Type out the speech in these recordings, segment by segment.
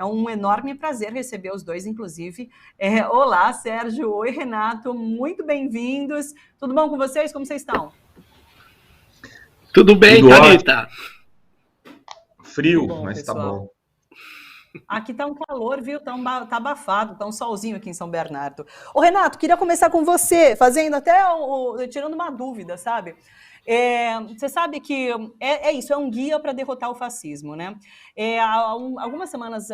É um enorme prazer receber os dois, inclusive. Olá, Sérgio. Oi, Renato. Muito bem-vindos. Tudo bom com vocês? Como vocês estão? Tudo bem, Thalita? Frio, bom, mas pessoal. Tá bom. Aqui tá um calor, viu? Tá abafado, tá um solzinho aqui em São Bernardo. Ô, Renato, queria começar com você, fazendo até tirando uma dúvida, sabe? Você sabe que isso, é um guia para derrotar o fascismo, né? Algumas semanas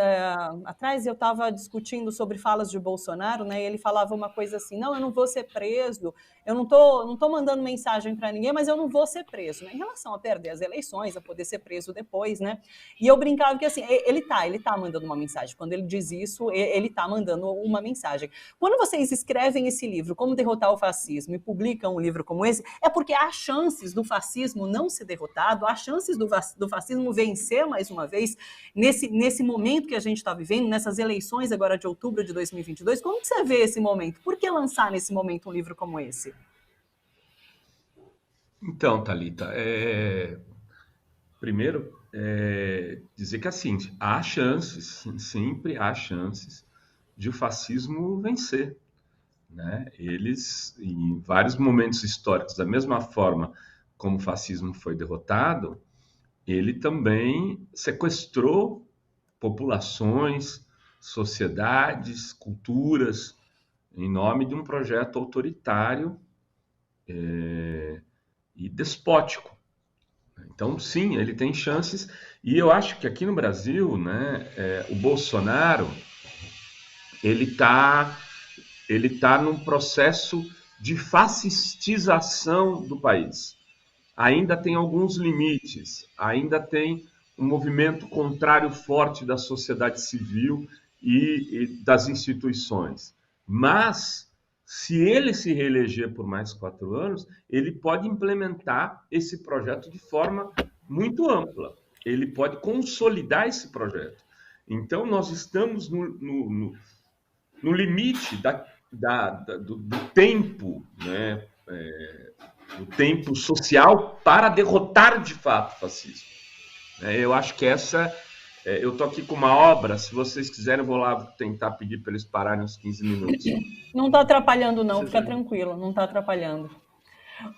atrás eu estava discutindo sobre falas de Bolsonaro, né? E ele falava uma coisa assim: não, eu não vou ser preso, eu não tô mandando mensagem para ninguém, mas eu não vou ser preso, né? Em relação a perder as eleições, a poder ser preso depois, né? E eu brincava que assim, ele tá mandando uma mensagem. Quando ele diz isso, ele tá mandando uma mensagem. Quando vocês escrevem esse livro, Como Derrotar o Fascismo, e publicam um livro como esse, é porque há chances do fascismo não ser derrotado, há chances do fascismo vencer mais uma vez nesse momento que a gente está vivendo, nessas eleições agora de outubro de 2022. Como que você vê esse momento? Por que lançar nesse momento um livro como esse? Então, Thalita, primeiro dizer que assim, há chances, sempre há chances de o fascismo vencer, né? Eles, em vários momentos históricos, da mesma forma como o fascismo foi derrotado, ele também sequestrou populações, sociedades, culturas, em nome de um projeto autoritário e despótico. Então, sim, ele tem chances. E eu acho que aqui no Brasil, né, o Bolsonaro, ele tá num processo de fascistização do país. Ainda tem alguns limites, ainda tem um movimento contrário forte da sociedade civil e das instituições. Mas, se ele se reeleger por mais 4 anos, ele pode implementar esse projeto de forma muito ampla. Ele pode consolidar esse projeto. Então, nós estamos no limite do tempo, né? O tempo social para derrotar de fato o fascismo. Eu acho que eu estou aqui com uma obra, se vocês quiserem, eu vou lá tentar pedir para eles pararem uns 15 minutos. Não está atrapalhando não, fica tranquilo, não está atrapalhando.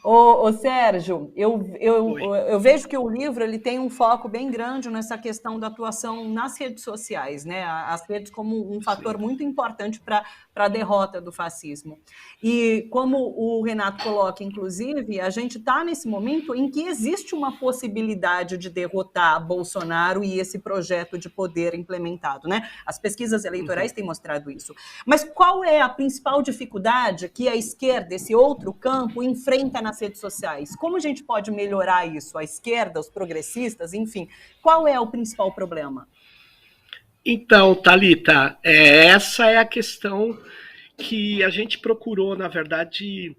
Ô Sérgio, eu vejo que o livro ele tem um foco bem grande nessa questão da atuação nas redes sociais, né? As redes como um fator muito importante para a derrota do fascismo. E como o Renato coloca, inclusive, a gente está nesse momento em que existe uma possibilidade de derrotar Bolsonaro e esse projeto de poder implementado, né? As pesquisas eleitorais têm mostrado isso. Mas qual é a principal dificuldade que a esquerda, esse outro campo, enfrenta nas redes sociais? Como a gente pode melhorar isso? A esquerda, os progressistas, enfim. Qual é o principal problema? Então, Thalita, essa é a questão que a gente procurou, na verdade,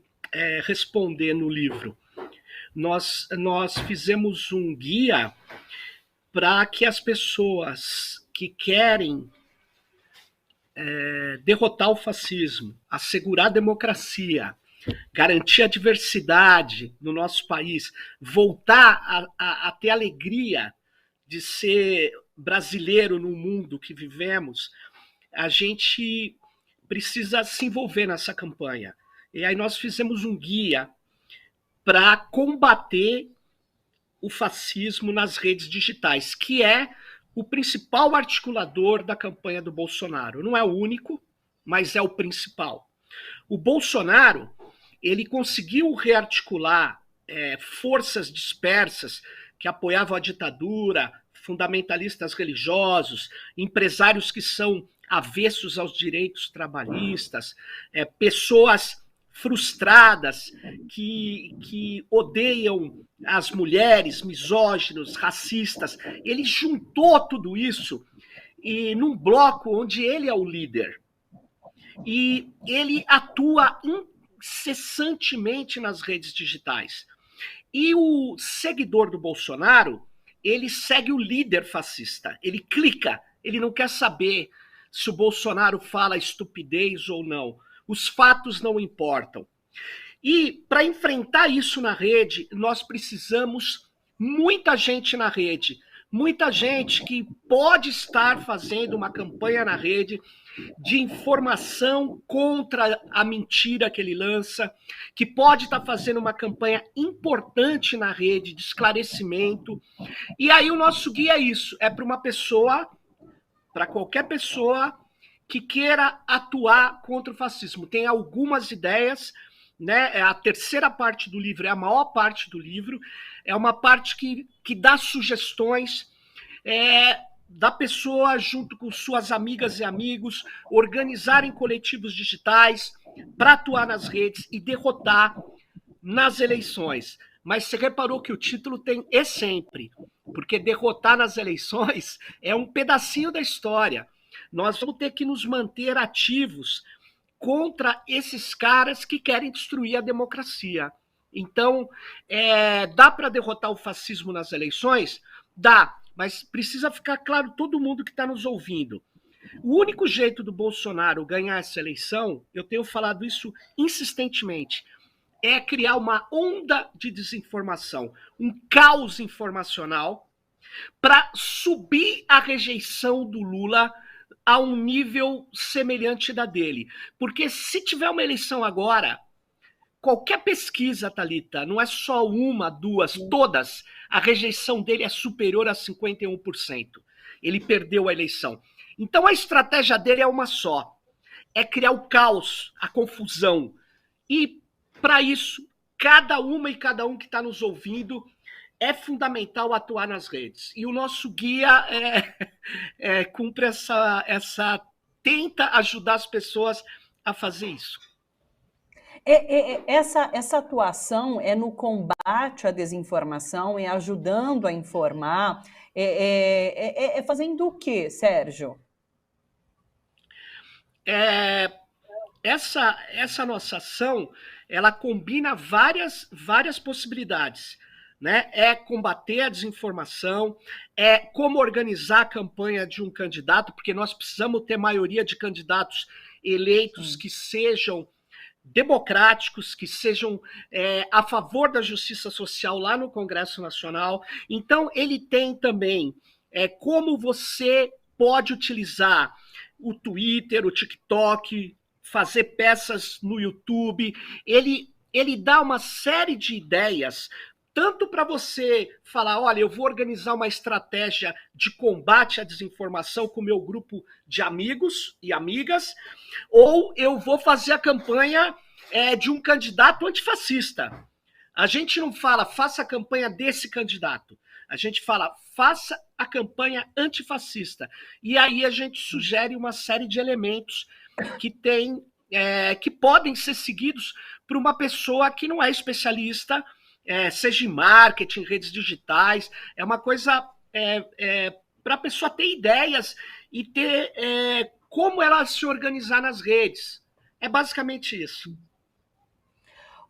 responder no livro. Nós fizemos um guia para que as pessoas que querem derrotar o fascismo, assegurar a democracia, garantir a diversidade no nosso país, voltar a ter alegria de ser brasileiro no mundo que vivemos, a gente precisa se envolver nessa campanha. E aí nós fizemos um guia para combater o fascismo nas redes digitais, que é o principal articulador da campanha do Bolsonaro. Não é o único, mas é o principal. O Bolsonaro, ele conseguiu rearticular forças dispersas que apoiavam a ditadura, fundamentalistas religiosos, empresários que são avessos aos direitos trabalhistas, pessoas frustradas que odeiam as mulheres, misóginos, racistas. Ele juntou tudo isso num bloco onde ele é o líder. E ele atua incessantemente nas redes digitais. E o seguidor do Bolsonaro, ele segue o líder fascista. Ele clica, ele não quer saber se o Bolsonaro fala estupidez ou não. Os fatos não importam. E para enfrentar isso na rede, nós precisamos muita gente na rede, muita gente que pode estar fazendo uma campanha na rede de informação contra a mentira que ele lança, que pode estar fazendo uma campanha importante na rede de esclarecimento. E aí o nosso guia é isso, é para uma pessoa, para qualquer pessoa que queira atuar contra o fascismo. Tem algumas ideias, né? A terceira parte do livro é a maior parte do livro, é uma parte que dá sugestões da pessoa, junto com suas amigas e amigos, organizarem coletivos digitais para atuar nas redes e derrotar nas eleições. Mas você reparou que o título tem "e sempre", porque derrotar nas eleições é um pedacinho da história. Nós vamos ter que nos manter ativos contra esses caras que querem destruir a democracia. Então, dá para derrotar o fascismo nas eleições? Dá, mas precisa ficar claro, todo mundo que está nos ouvindo. O único jeito do Bolsonaro ganhar essa eleição, eu tenho falado isso insistentemente, é criar uma onda de desinformação, um caos informacional, para subir a rejeição do Lula a um nível semelhante da dele. Porque se tiver uma eleição agora, qualquer pesquisa, Thalita, não é só uma, duas, todas, a rejeição dele é superior a 51%. Ele perdeu a eleição. Então a estratégia dele é uma só, é criar o caos, a confusão. E para isso, cada uma e cada um que está nos ouvindo, é fundamental atuar nas redes. E o nosso guia cumpre tenta ajudar as pessoas a fazer isso. Essa atuação é no combate à desinformação, é ajudando a informar, fazendo o quê, Sérgio? Essa nossa ação, ela combina várias possibilidades, né? É combater a desinformação, é como organizar a campanha de um candidato, porque nós precisamos ter maioria de candidatos eleitos que sejam democráticos, que sejam a favor da justiça social lá no Congresso Nacional. Então, ele tem também como você pode utilizar o Twitter, o TikTok, fazer peças no YouTube. Ele dá uma série de ideias, tanto para você falar, olha, eu vou organizar uma estratégia de combate à desinformação com o meu grupo de amigos e amigas, ou eu vou fazer a campanha de um candidato antifascista. A gente não fala, faça a campanha desse candidato. A gente fala, faça a campanha antifascista. E aí a gente sugere uma série de elementos que podem ser seguidos por uma pessoa que não é especialista, seja em marketing, redes digitais. É uma coisa para a pessoa ter ideias e ter como ela se organizar nas redes. É basicamente isso.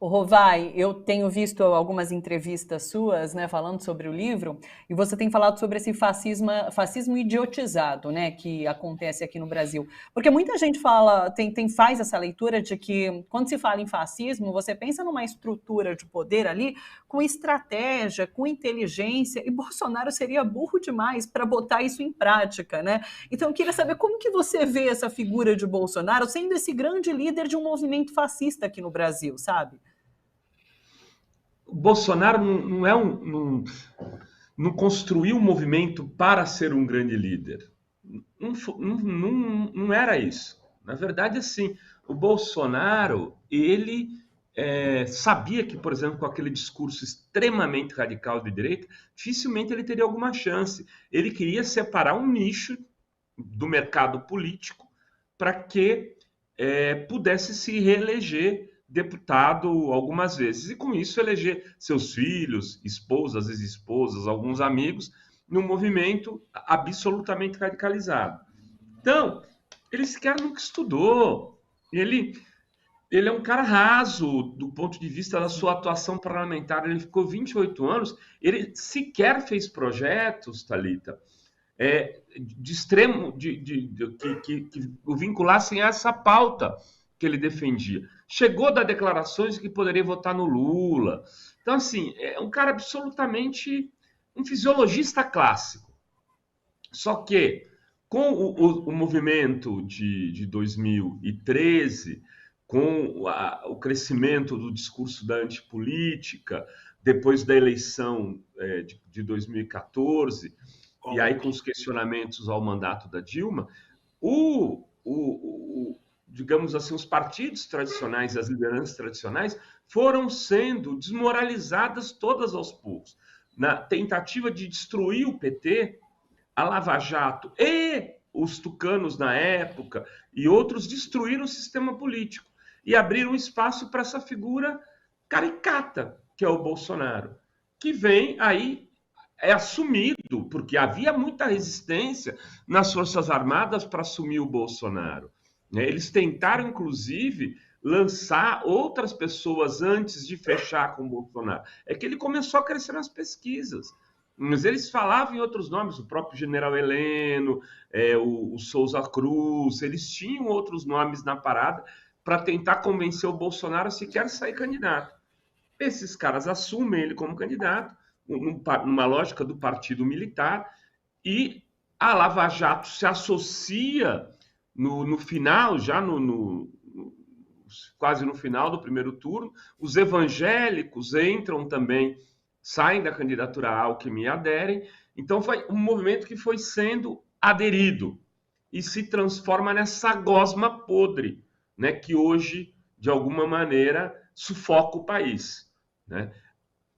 O Rovai, eu tenho visto algumas entrevistas suas, né, falando sobre o livro, e você tem falado sobre esse fascismo idiotizado, né, que acontece aqui no Brasil. Porque muita gente faz essa leitura de que, quando se fala em fascismo, você pensa numa estrutura de poder ali, com estratégia, com inteligência, e Bolsonaro seria burro demais para botar isso em prática, né? Então, eu queria saber como que você vê essa figura de Bolsonaro sendo esse grande líder de um movimento fascista aqui no Brasil, sabe? O Bolsonaro não construiu um movimento para ser um grande líder. Não era isso. Na verdade, assim, o Bolsonaro, ele sabia que, por exemplo, com aquele discurso extremamente radical de direita, dificilmente ele teria alguma chance. Ele queria separar um nicho do mercado político para que pudesse se reeleger deputado algumas vezes, e com isso eleger seus filhos, esposas, ex-esposas, alguns amigos, num movimento absolutamente radicalizado. Então, ele sequer nunca estudou. Ele é um cara raso do ponto de vista da sua atuação parlamentar. Ele ficou 28 anos, ele sequer fez projetos, Thalita, de extremo, que o vinculassem a essa pauta que ele defendia. Chegou a dar declarações de que poderia votar no Lula. Então, assim, é um cara absolutamente um fisiologista clássico. Só que, com o movimento de 2013, com o crescimento do discurso da antipolítica, depois da eleição de 2014, e aí com os questionamentos ao mandato da Dilma, digamos assim, os partidos tradicionais, as lideranças tradicionais, foram sendo desmoralizadas todas aos poucos. Na tentativa de destruir o PT, a Lava Jato e os tucanos na época e outros destruíram o sistema político e abriram espaço para essa figura caricata, que é o Bolsonaro, que vem aí, é assumido, porque havia muita resistência nas Forças Armadas para assumir o Bolsonaro. Eles tentaram, inclusive, lançar outras pessoas antes de fechar com o Bolsonaro. É que ele começou a crescer nas pesquisas. Mas eles falavam em outros nomes, o próprio General Heleno, o Souza Cruz, eles tinham outros nomes na parada para tentar convencer o Bolsonaro a sequer sair candidato. Esses caras assumem ele como candidato, numa lógica do partido militar, e a Lava Jato se associa no final, já quase no final do primeiro turno, os evangélicos entram também, saem da candidatura Alckmin e aderem. Então foi um movimento que foi sendo aderido e se transforma nessa gosma podre, né, que hoje, de alguma maneira, sufoca o país, né?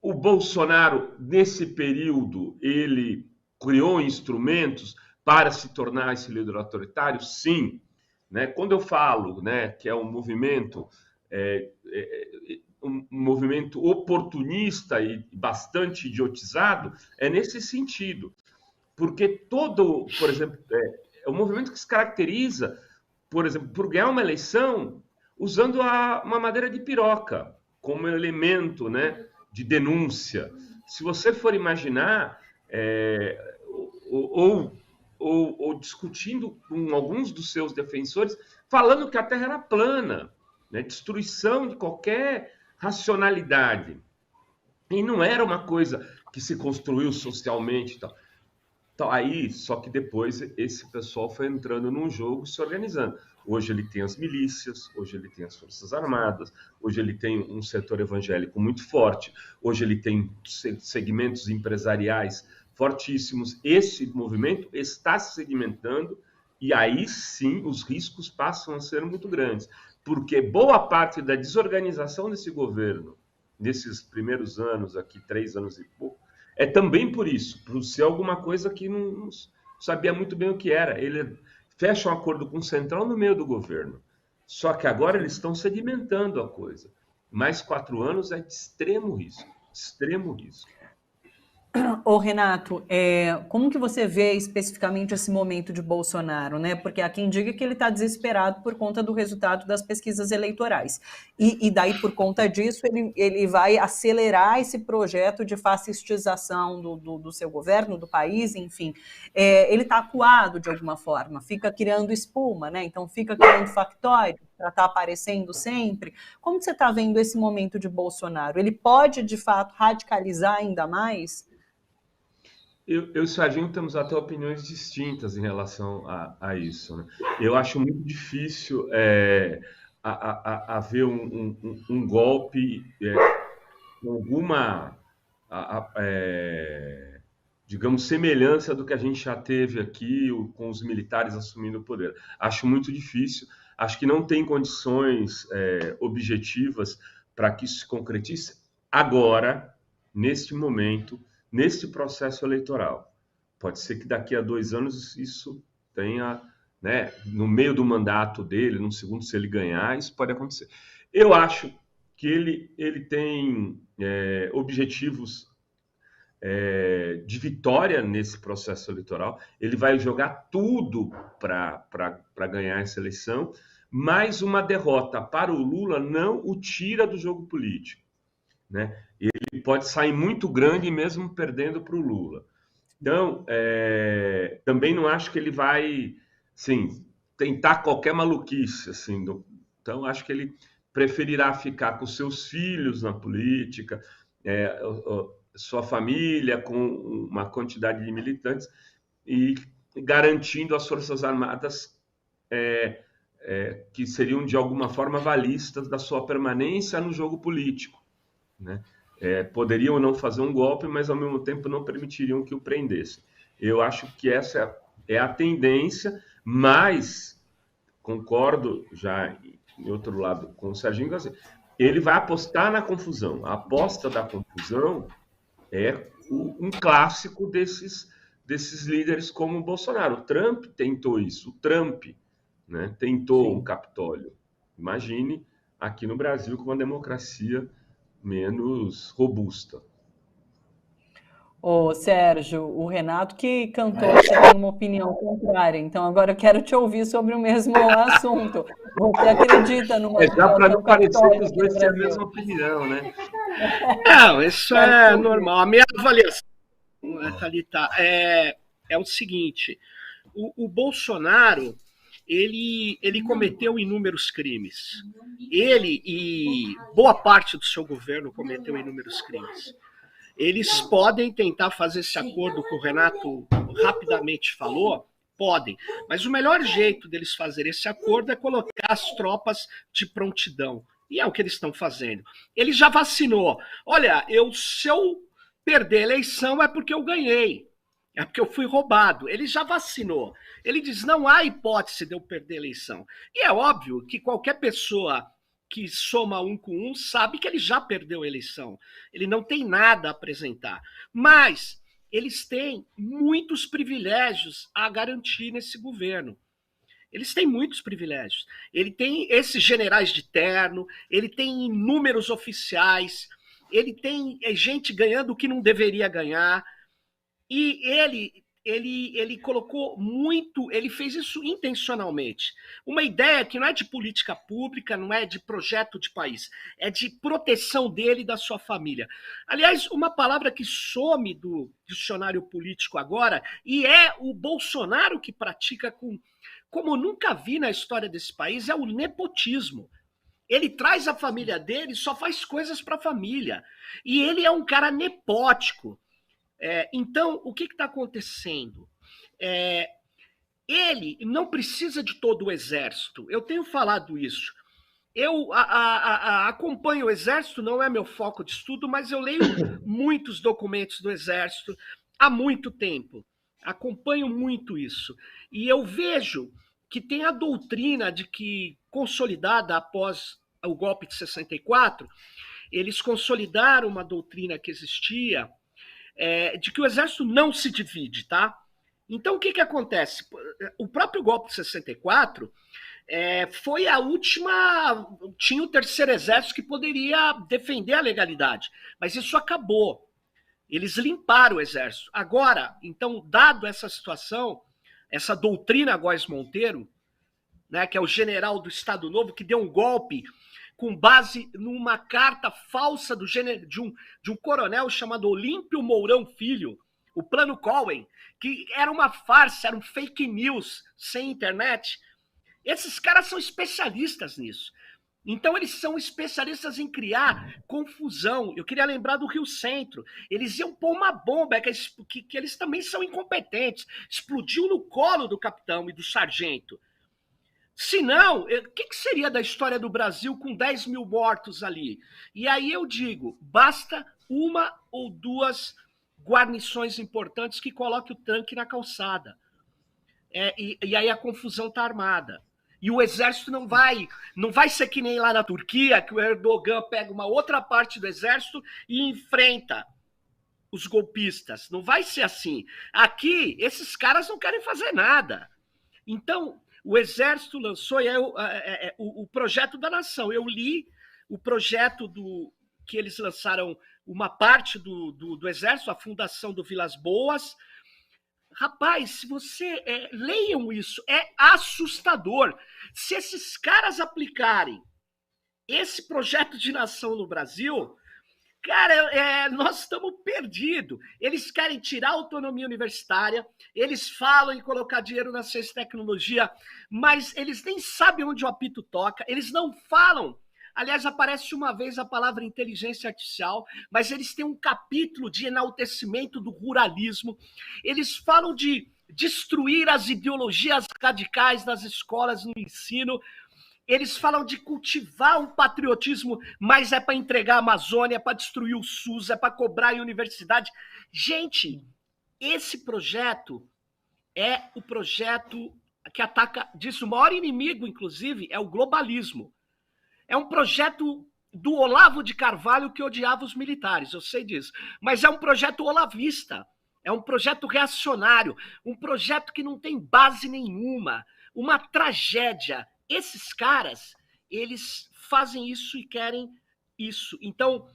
O Bolsonaro, nesse período, ele criou instrumentos para se tornar esse líder autoritário? Sim. Né? Quando eu falo, né, que é um movimento oportunista e bastante idiotizado, é nesse sentido. Porque por exemplo, é um movimento que se caracteriza, por exemplo, por ganhar uma eleição usando uma madeira de piroca como elemento, né, de denúncia. Se você for imaginar, ou discutindo com alguns dos seus defensores, falando que a Terra era plana, né? Destruição de qualquer racionalidade. E não era uma coisa que se construiu socialmente. Então, aí, só que depois esse pessoal foi entrando num jogo, se organizando. Hoje ele tem as milícias, hoje ele tem as Forças Armadas, hoje ele tem um setor evangélico muito forte, hoje ele tem segmentos empresariais fortíssimos. Esse movimento está se segmentando e aí sim os riscos passam a ser muito grandes, porque boa parte da desorganização desse governo, nesses primeiros anos aqui, 3 anos e pouco, é também por isso, por ser alguma coisa que não sabia muito bem o que era. Ele fecha um acordo com o Centrão no meio do governo. Só que agora eles estão sedimentando a coisa. Mais 4 anos é de extremo risco. Extremo risco. Ô Renato, como que você vê especificamente esse momento de Bolsonaro, né? Porque há quem diga que ele está desesperado por conta do resultado das pesquisas eleitorais. E daí, por conta disso, ele vai acelerar esse projeto de fascistização do seu governo, do país, enfim. Ele está acuado de alguma forma, fica criando espuma, né? Então fica criando factóides para estar aparecendo sempre. Como que você está vendo esse momento de Bolsonaro? Ele pode, de fato, radicalizar ainda mais? Eu e o Serginho temos até opiniões distintas em relação a isso, né? Eu acho muito difícil haver um golpe com alguma, digamos, semelhança do que a gente já teve aqui com os militares assumindo o poder. Acho muito difícil, acho que não tem condições objetivas para que isso se concretize agora, neste momento, neste processo eleitoral. Pode ser que daqui a 2 anos isso tenha, né, no meio do mandato dele, no segundo, se ele ganhar, isso pode acontecer. Eu acho que ele tem objetivos de vitória nesse processo eleitoral. Ele vai jogar tudo para ganhar essa eleição, mas uma derrota para o Lula não o tira do jogo político, né? Ele pode sair muito grande mesmo perdendo para o Lula. Então, também não acho que ele vai, assim, tentar qualquer maluquice, assim. Então, acho que ele preferirá ficar com seus filhos na política, sua família, com uma quantidade de militantes, e garantindo as Forças Armadas que seriam, de alguma forma, avalistas da sua permanência no jogo político, né? Poderiam não fazer um golpe, mas, ao mesmo tempo, não permitiriam que o prendessem. Eu acho que essa é a tendência, mas concordo já, em outro lado, com o Serginho, assim, ele vai apostar na confusão. A aposta da confusão é um clássico desses líderes como o Bolsonaro. O Trump tentou isso. O Trump, né, tentou um Capitólio. Imagine aqui no Brasil com uma democracia menos robusta. Ô, Sérgio, o Renato que cantou, você tem uma opinião contrária, então agora eu quero te ouvir sobre o mesmo assunto. Você acredita numa já para não parecer que os aqui dois no têm a Brasil? mesma opinião, né? Não, isso é normal. A minha avaliação, Thalita, é o seguinte: o Bolsonaro, ele cometeu inúmeros crimes. Ele e boa parte do seu governo cometeu inúmeros crimes. Eles podem tentar fazer esse acordo que o Renato rapidamente falou, podem, mas o melhor jeito deles fazer esse acordo é colocar as tropas de prontidão. E é o que eles estão fazendo. Ele já vacinou. Olha, se eu perder a eleição é porque eu ganhei. É porque eu fui roubado. Ele já vacinou. Ele diz, não há hipótese de eu perder a eleição. E é óbvio que qualquer pessoa que soma 1 com 1 sabe que ele já perdeu a eleição. Ele não tem nada a apresentar. Mas eles têm muitos privilégios a garantir nesse governo. Eles têm muitos privilégios. Ele tem esses generais de terno, ele tem inúmeros oficiais, ele tem gente ganhando o que não deveria ganhar. E ele colocou muito, ele fez isso intencionalmente. Uma ideia que não é de política pública, não é de projeto de país, é de proteção dele e da sua família. Aliás, uma palavra que some do dicionário político agora, e é o Bolsonaro que pratica como nunca vi na história desse país, é o nepotismo. Ele traz a família dele e só faz coisas para a família. E ele é um cara nepótico. Então, o que está acontecendo? Ele não precisa de todo o exército. Eu tenho falado isso. Eu acompanho o exército, não é meu foco de estudo, mas eu leio muitos documentos do exército há muito tempo. Acompanho muito isso. E eu vejo que tem a doutrina de que, consolidada após o golpe de 64, eles consolidaram uma doutrina que existia, de que o exército não se divide, tá? Então, o que acontece? O próprio golpe de 64 foi a última... Tinha o terceiro exército que poderia defender a legalidade, mas isso acabou. Eles limparam o exército. Agora, então, dado essa situação, essa doutrina Góes Monteiro, né, que é o general do Estado Novo, que deu um golpe com base numa carta falsa de um coronel chamado Olímpio Mourão Filho, o Plano Cohen, que era uma farsa, era um fake news sem internet. Esses caras são especialistas nisso. Então, eles são especialistas em criar confusão. Eu queria lembrar do Rio Centro. Eles iam pôr uma bomba, que eles também são incompetentes. Explodiu no colo do capitão e do sargento. Se não, o que seria da história do Brasil com 10 mil mortos ali? E aí eu digo, basta uma ou duas guarnições importantes que coloquem o tanque na calçada. E aí a confusão está armada. E o exército não vai ser que nem lá na Turquia, que o Erdogan pega uma outra parte do exército e enfrenta os golpistas. Não vai ser assim. Aqui, esses caras não querem fazer nada. Então, o Exército lançou o projeto da nação. Eu li o projeto que eles lançaram, uma parte do Exército, a fundação do Vilas Boas. Rapaz, se você... leiam isso, é assustador. Se esses caras aplicarem esse projeto de nação no Brasil... Cara, nós estamos perdidos. Eles querem tirar a autonomia universitária, eles falam em colocar dinheiro na ciência e tecnologia, mas eles nem sabem onde o apito toca, eles não falam. Aliás, aparece uma vez a palavra inteligência artificial, mas eles têm um capítulo de enaltecimento do ruralismo. Eles falam de destruir as ideologias radicais nas escolas, no ensino. Eles falam de cultivar um patriotismo, mas é para entregar a Amazônia, é para destruir o SUS, é para cobrar em universidade. Gente, esse projeto é o projeto que ataca, diz o maior inimigo, inclusive, é o globalismo. É um projeto do Olavo de Carvalho que odiava os militares, eu sei disso. Mas é um projeto olavista, é um projeto reacionário, um projeto que não tem base nenhuma, uma tragédia. Esses caras, eles fazem isso e querem isso. Então,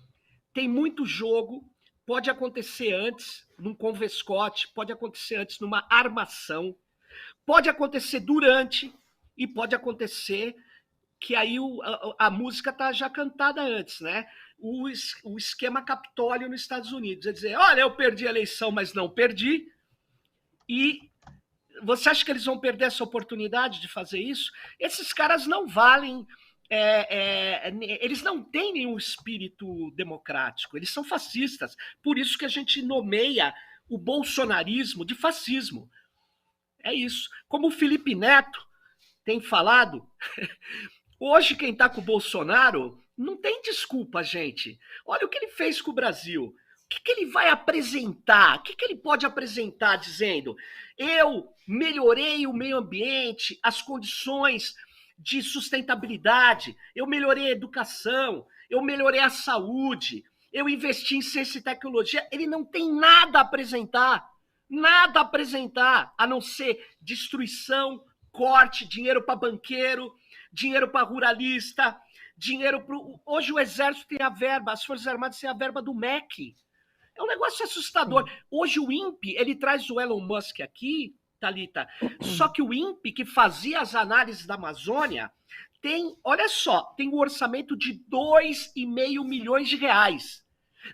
tem muito jogo, pode acontecer antes, num convescote, pode acontecer antes numa armação, pode acontecer durante e pode acontecer que aí a música tá já cantada antes, né? O esquema Capitólio nos Estados Unidos. É dizer, olha, eu perdi a eleição, mas não perdi. E você acha que eles vão perder essa oportunidade de fazer isso? Esses caras não valem... eles não têm nenhum espírito democrático. Eles são fascistas. Por isso que a gente nomeia o bolsonarismo de fascismo. É isso. Como o Felipe Neto tem falado... Hoje, quem está com o Bolsonaro não tem desculpa, gente. Olha o que ele fez com o Brasil. O que ele vai apresentar? O que ele pode apresentar dizendo eu melhorei o meio ambiente, as condições de sustentabilidade, eu melhorei a educação, eu melhorei a saúde, eu investi em ciência e tecnologia. Ele não tem nada a apresentar, a não ser destruição, corte, dinheiro para banqueiro, dinheiro para ruralista, dinheiro para... Hoje o Exército tem a verba, as Forças Armadas têm a verba do MEC. É um negócio assustador. Hoje o INPE, ele traz o Elon Musk aqui, Thalita, só que o INPE, que fazia as análises da Amazônia, tem, olha só, tem um orçamento de 2,5 milhões de reais.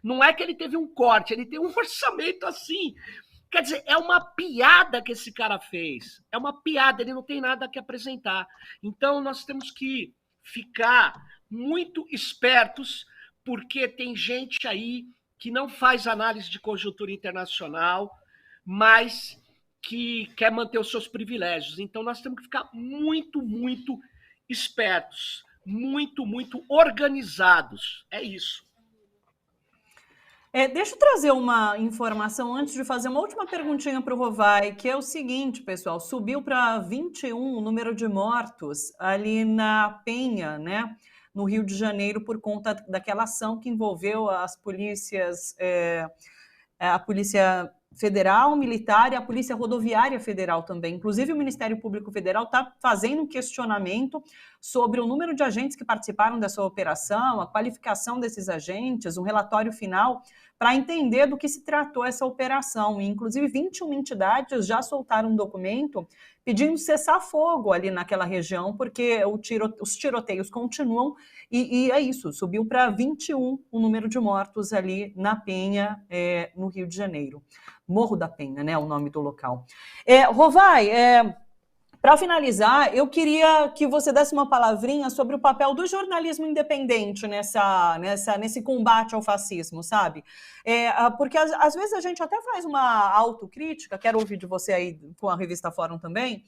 Não é que ele teve um corte, ele tem um orçamento assim... Quer dizer, é uma piada que esse cara fez. É uma piada, ele não tem nada que apresentar. Então, nós temos que ficar muito espertos, porque tem gente aí que não faz análise de conjuntura internacional, mas que quer manter os seus privilégios. Então, nós temos que ficar muito, muito espertos, muito, muito organizados. É isso. Deixa eu trazer uma informação antes de fazer uma última perguntinha para o Rovai, que é o seguinte, pessoal, subiu para 21 o número de mortos ali na Penha, né, no Rio de Janeiro, por conta daquela ação que envolveu as polícias, a Polícia Federal, Militar e a Polícia Rodoviária Federal também. Inclusive, o Ministério Público Federal está fazendo um questionamento sobre o número de agentes que participaram dessa operação, a qualificação desses agentes, um relatório final para entender do que se tratou essa operação. E, inclusive, 21 entidades já soltaram um documento pedindo cessar-fogo ali naquela região, porque os tiroteios continuam e é isso, subiu para 21 o número de mortos ali na Penha, no Rio de Janeiro. Morro da Penha, né, o nome do local. Rovai, para finalizar, eu queria que você desse uma palavrinha sobre o papel do jornalismo independente nesse combate ao fascismo, sabe? Porque às vezes a gente até faz uma autocrítica, quero ouvir de você aí com a revista Fórum também,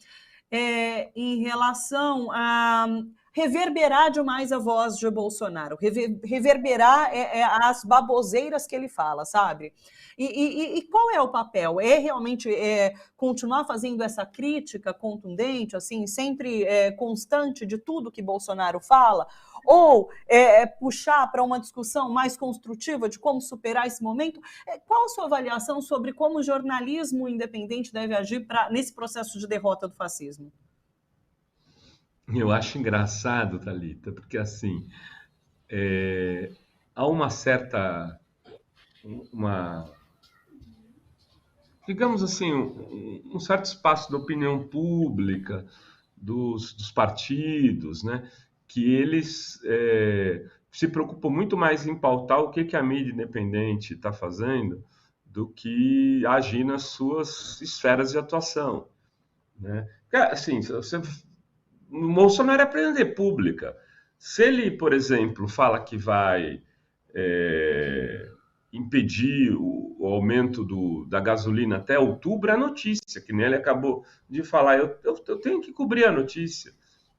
em relação a reverberar demais a voz de Bolsonaro, reverberar as baboseiras que ele fala, sabe? E qual é o papel? É realmente continuar fazendo essa crítica contundente, assim, sempre constante de tudo que Bolsonaro fala? Ou puxar para uma discussão mais construtiva de como superar esse momento? Qual a sua avaliação sobre como o jornalismo independente deve agir nesse processo de derrota do fascismo? Eu acho engraçado, Thalita, porque assim, há uma certa... digamos assim, um certo espaço da opinião pública, dos partidos, né, que eles se preocupam muito mais em pautar o que a mídia independente está fazendo do que agir nas suas esferas de atuação, né? Assim, o Bolsonaro é presidente da República. Se ele, por exemplo, fala que vai impedir o aumento da gasolina até outubro, é a notícia, que nem ele acabou de falar. Eu tenho que cobrir a notícia.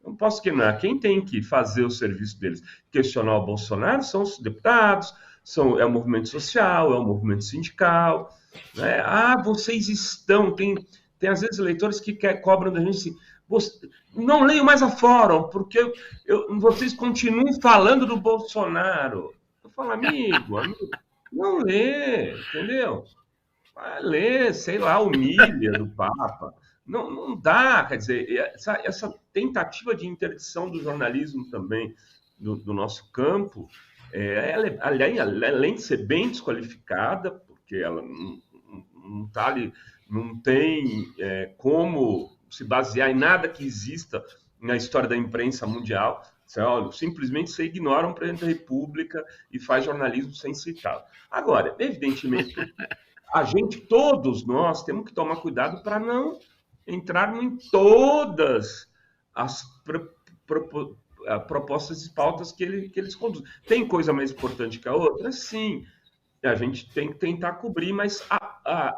Não posso questionar. Quem tem que fazer o serviço deles, questionar o Bolsonaro, são os deputados, é o movimento social, é o movimento sindical. Né? Vocês estão... Tem às vezes eleitores que cobram da gente assim, não leio mais a Fórum, porque vocês continuam falando do Bolsonaro. Eu falo, amigo, não lê, entendeu? Vai ler, sei lá, o Milha do Papa. Não dá, quer dizer, essa tentativa de interdição do jornalismo também do nosso campo, além de ser bem desqualificada, porque ela não tá ali, não tem como se basear em nada que exista na história da imprensa mundial. Simplesmente você ignora um presidente da República e faz jornalismo sem citá-lo. Agora, evidentemente, todos nós temos que tomar cuidado para não entrar em todas as propostas e pautas que eles conduzem. Tem coisa mais importante que a outra? Sim. A gente tem que tentar cobrir, mas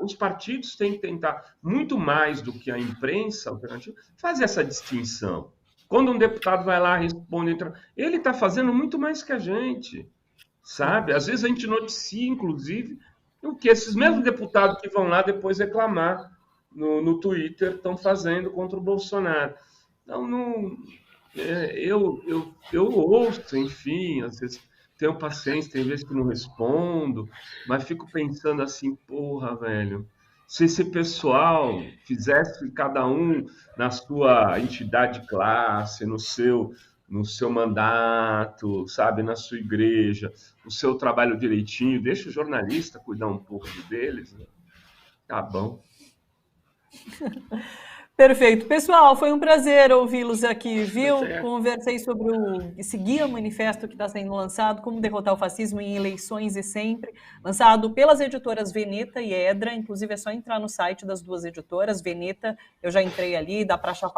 os partidos têm que tentar, muito mais do que a imprensa alternativa, fazer essa distinção. Quando um deputado vai lá, responde, ele está fazendo muito mais que a gente, sabe? Às vezes a gente noticia, inclusive, o que esses mesmos deputados que vão lá depois reclamar no Twitter estão fazendo contra o Bolsonaro. Então, eu ouço, enfim, às vezes tenho paciência, tem vezes que não respondo, mas fico pensando assim, porra, velho, se esse pessoal fizesse cada um na sua entidade de classe, no seu mandato, sabe, na sua igreja, o seu trabalho direitinho, deixa o jornalista cuidar um pouco deles, né? Tá bom. Perfeito. Pessoal, foi um prazer ouvi-los aqui, viu? Conversei sobre esse guia manifesto que está sendo lançado, Como Derrotar o Fascismo em Eleições e Sempre, lançado pelas editoras Veneta e Edra, inclusive é só entrar no site das duas editoras, Veneta, eu já entrei ali, dá para achar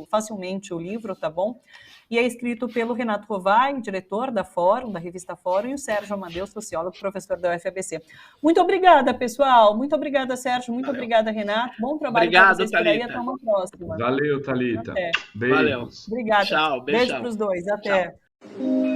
facilmente o livro, tá bom? E é escrito pelo Renato Rovai, diretor da Fórum, da revista Fórum, e o Sérgio Amadeu, sociólogo, professor da UFABC. Muito obrigada, pessoal. Muito obrigada, Sérgio. Muito obrigada, Renato. Bom trabalho para vocês por aí. Até uma próxima. Valeu, Thalita. Até. Beijo. Valeu. Obrigada. Tchau. Beijo para os dois. Até. Tchau.